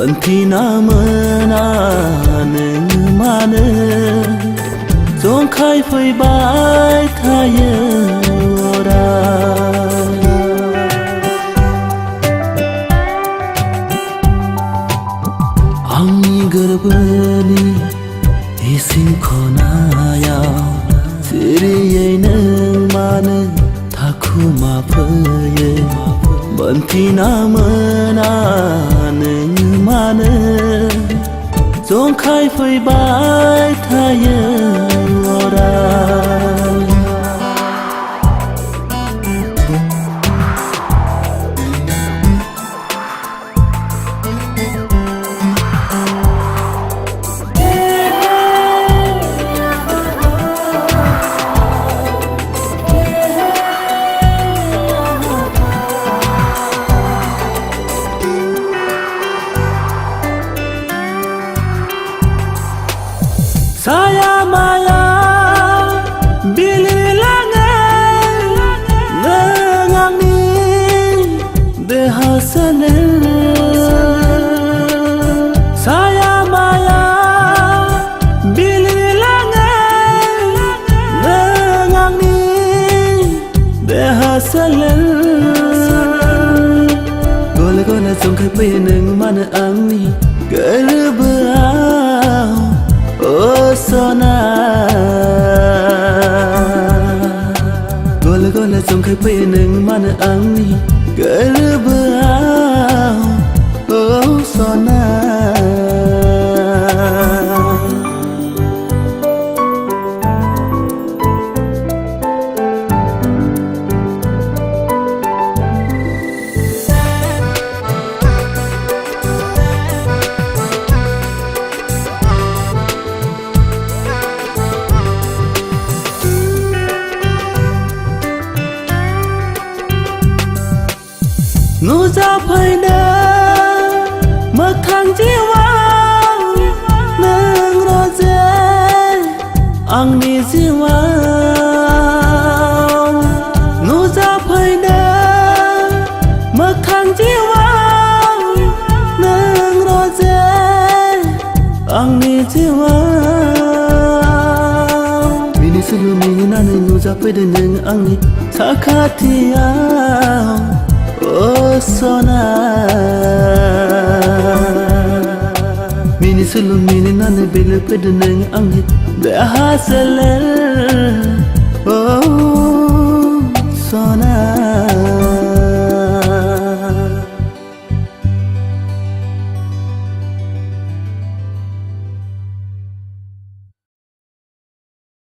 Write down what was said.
Benti namana neng mana Zong khai phơi bai thaya ora Angni garbani isin khonaya Siriyai neng mana thaku ma phaya Benti namana neng mana Zong khai phơi bai thaya ora Saya maya bililangan ngang ni dehasane Saya maya bililangan ngang ni dehasane Gola song khai pe nang mana ang ni gerbau Oh sona Gola song khai pe nang mana ang ni gerbau Oh sona Ngu ra phai na mặc thang jiwa nang ro je ang ni jiwa Ngu ra phai na mặc thang jiwa nang ro je ang ni jiwa Bini sulu mi na ngu ra phai de nang ang ni sakhatia Oh sona Mini sulu mini nane bela pedeneng angit Behasele Oh sona